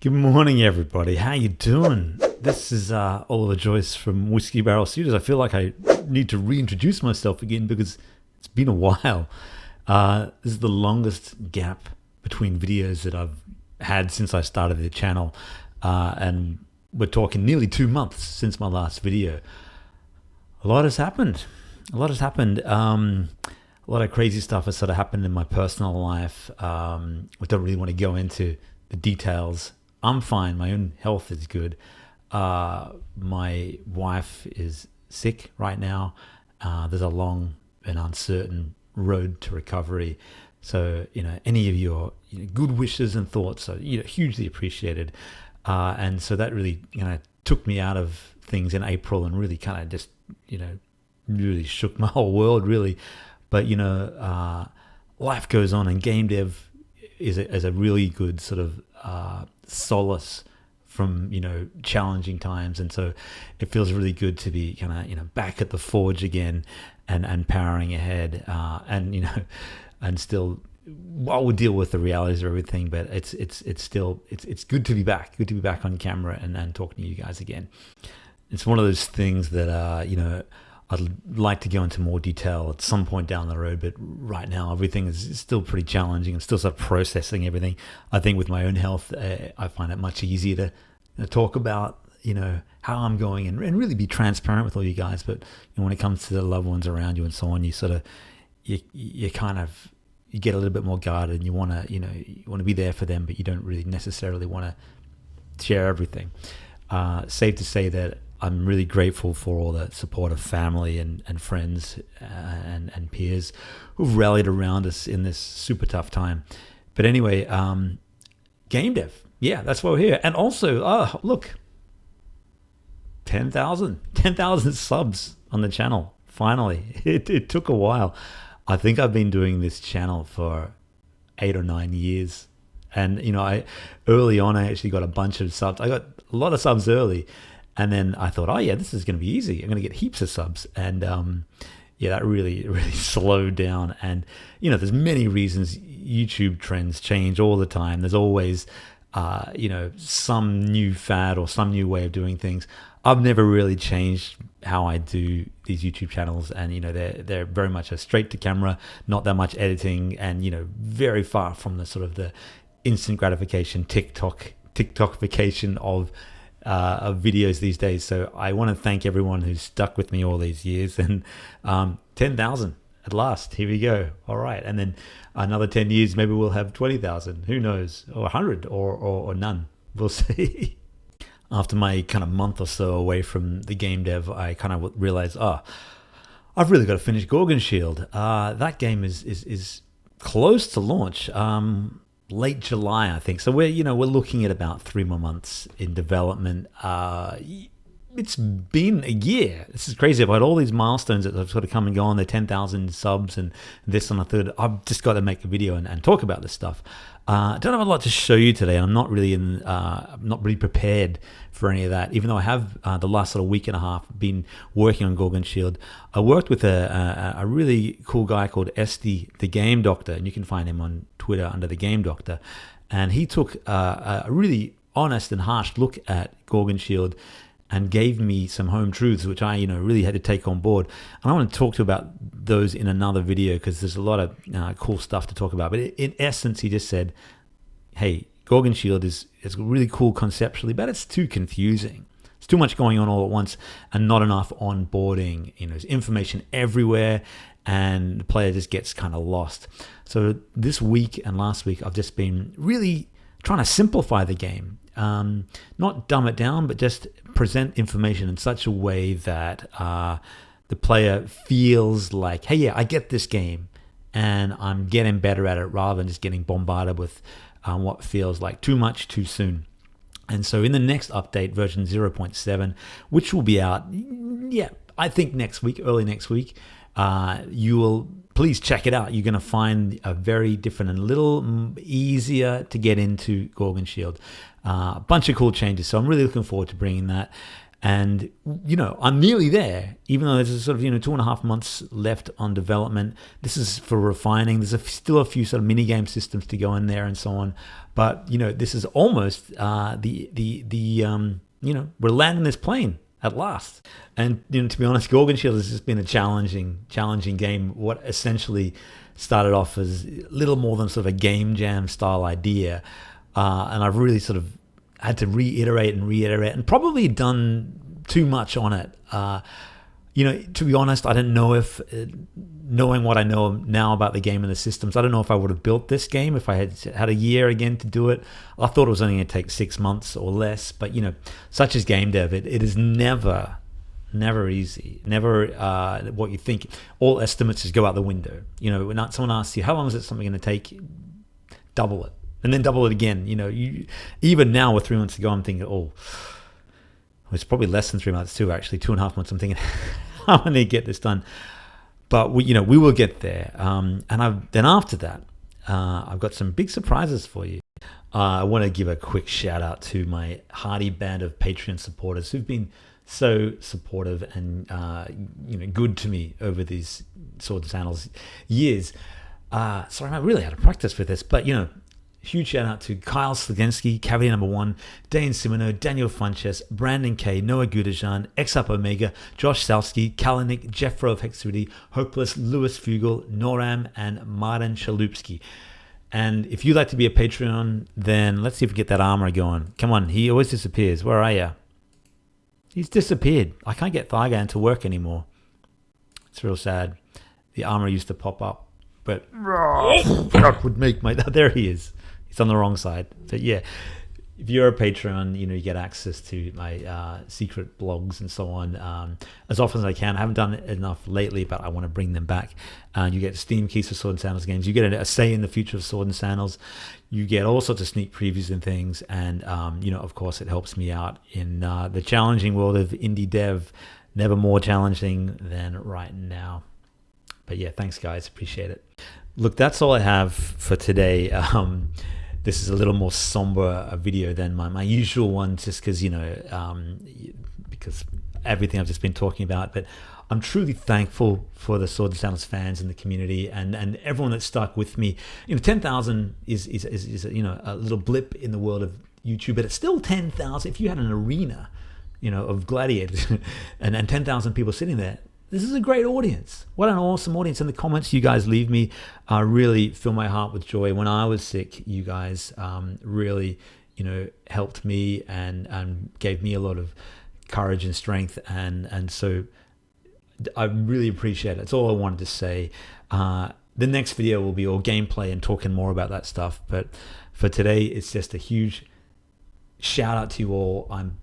Good morning, everybody. How you doing? This is Oliver Joyce from Whiskeybarrel Studios. I feel like I need to reintroduce myself again because it's been a while. This is the longest gap between videos that I've had since I started the channel, and we're talking nearly 2 months since my last video. A lot has happened. A lot of crazy stuff has sort of happened in my personal life. I don't really want to go into the details. I'm fine. My own health is good. My wife is sick right now. There's a long and uncertain road to recovery. So, any of your good wishes and thoughts are hugely appreciated. And so that really took me out of things in April and really kind of just, really shook my whole world, really. But, life goes on, and game dev is a really good sort of solace from, challenging times. And so it feels really good to be kind of, back at the forge again and powering ahead. And still, while we deal with the realities of everything, but it's still good to be back. Good to be back on camera and talking to you guys again. It's one of those things that, I'd like to go into more detail at some point down the road, but right now everything is still pretty challenging. I'm still sort of processing everything. I think with my own health, I find it much easier to talk about, how I'm going and really be transparent with all you guys. But when it comes to the loved ones around you and so on, you sort of, you get a little bit more guarded, and you want to be there for them, but you don't really necessarily want to share everything. Safe to say that I'm really grateful for all the support of family and friends and peers who've rallied around us in this super tough time. But anyway, game dev, yeah, that's why we're here. And also, look, 10,000 subs on the channel. Finally, it took a while. I think I've been doing this channel for 8 or 9 years. And, early on, I actually got a bunch of subs. I got a lot of subs early. And then I thought, this is going to be easy. I'm going to get heaps of subs. And that really, really slowed down. And, there's many reasons. YouTube trends change all the time. There's always, some new fad or some new way of doing things. I've never really changed how I do these YouTube channels. And, they're very much a straight to camera, not that much editing, and, very far from the sort of the instant gratification, TikTokification of videos these days. So I want to thank everyone who's stuck with me all these years, and 10,000 at last. Here we go. All right. And then another 10 years, maybe we'll have 20,000, who knows, or 100 or none. We'll see. After my kind of month or so away from the game dev, I kind of realized, I've really got to finish Gorgon Shield. That game is close to launch. Late July, I think. So we're looking at about 3 more months in development. It's been a year. This is crazy. I've had all these milestones that have sort of come and gone. The 10,000 subs and this and a third. I've just got to make a video and talk about this stuff. I don't have a lot to show you today. I'm not really prepared for any of that, even though I have the last sort of week and a half been working on Gorgon Shield. I worked with a really cool guy called Esty, the Game Doctor, and you can find him on Twitter under the Game Doctor. And he took a really honest and harsh look at Gorgon Shield and gave me some home truths, which I really had to take on board. And I want to talk to you about those in another video because there's a lot of cool stuff to talk about. But in essence, he just said, hey, Gorgon Shield is really cool conceptually, but it's too confusing. It's too much going on all at once and not enough onboarding. There's information everywhere and the player just gets kind of lost. So this week and last week, I've just been really trying to simplify the game. Not dumb it down, but just present information in such a way that the player feels like, hey, yeah, I get this game and I'm getting better at it rather than just getting bombarded with what feels like too much too soon. And so in the next update, version 0.7, which will be out, I think next week, early next week, you will please check it out. You're going to find a very different and a little easier to get into Gorgon Shield. A bunch of cool changes. So I'm really looking forward to bringing that. And, I'm nearly there, even though there's a sort of, 2.5 months left on development. This is for refining. There's still a few sort of mini game systems to go in there and so on. But, this is almost we're landing this plane at last. And, to be honest, Gorgon Shield has just been a challenging game. What essentially started off as little more than sort of a game jam style idea. And I've really sort of had to reiterate and probably done too much on it. To be honest, I didn't know if, knowing what I know now about the game and the systems, I don't know if I would have built this game if I had a year again to do it. I thought it was only going to take 6 months or less, but such as game dev, it is never easy. Never what you think. All estimates just go out the window. When someone asks you, how long is it something going to take? Double it. And then double it again. Even now with 3 months to go, I'm thinking, it's probably less than 3 months too, actually. 2.5 months. I'm thinking, how am I going to get this done? But we will get there. Then after that, I've got some big surprises for you. I want to give a quick shout out to my hearty band of Patreon supporters who've been so supportive and good to me over these Sword and Sandals years. Sorry, I really had to practice with this, but huge shout out to Kyle Sligensky, Cavity Number 1, Dane Simino, Daniel Funches, Brandon K, Noah Gudajan, X-Up Omega, Josh Salsky, Kalinick, Jeff Rowe of Hexerity, Hopeless, Lewis Fugel, Noram, and Martin Chalupsky. And if you'd like to be a Patreon, then let's see if we get that armor going. Come on, he always disappears. Where are you? He's disappeared. I can't get Thygan to work anymore. It's real sad. The armor used to pop up, but would make my... There he is. He's on the wrong side. So yeah, if you're a Patreon, you get access to my secret blogs and so on as often as I can. I haven't done it enough lately, but I want to bring them back. You get Steam keys for Sword and Sandals games. You get a say in the future of Sword and Sandals. You get all sorts of sneak previews and things. And, of course, it helps me out in the challenging world of indie dev. Never more challenging than right now. But yeah, thanks, guys. Appreciate it. Look, that's all I have for today. This is a little more somber a video than my usual one, just because, because everything I've just been talking about. But I'm truly thankful for the Sword and Sandals fans and the community and everyone that stuck with me. 10,000 is a little blip in the world of YouTube, but it's still 10,000. If you had an arena, of gladiators and 10,000 people sitting there, this is a great audience. What an awesome audience. And the comments you guys leave me really fill my heart with joy. When I was sick, you guys really, helped me and gave me a lot of courage and strength. And so I really appreciate it. That's all I wanted to say. The next video will be all gameplay and talking more about that stuff. But for today, it's just a huge shout out to you all. I'm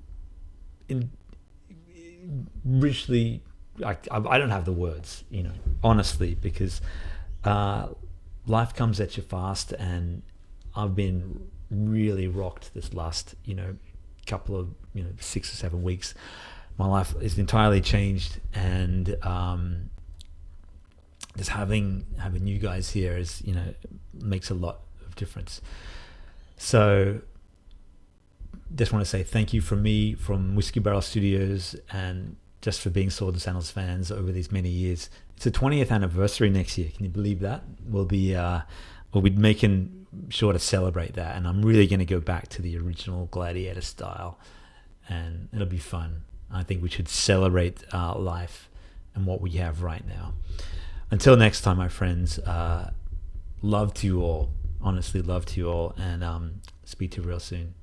richly... I don't have the words, honestly, because life comes at you fast, and I've been really rocked this last, couple of, 6 or 7 weeks. My life is entirely changed, and just having you guys here is, makes a lot of difference. So just want to say thank you from me, from Whiskeybarrel Studios, and just for being Sword and Sandals fans over these many years. It's the 20th anniversary next year. Can you believe that? We'll be making sure to celebrate that, and I'm really going to go back to the original Gladiator style, and it'll be fun. I think we should celebrate life and what we have right now. Until next time, my friends, love to you all. Honestly, love to you all, and speak to you real soon.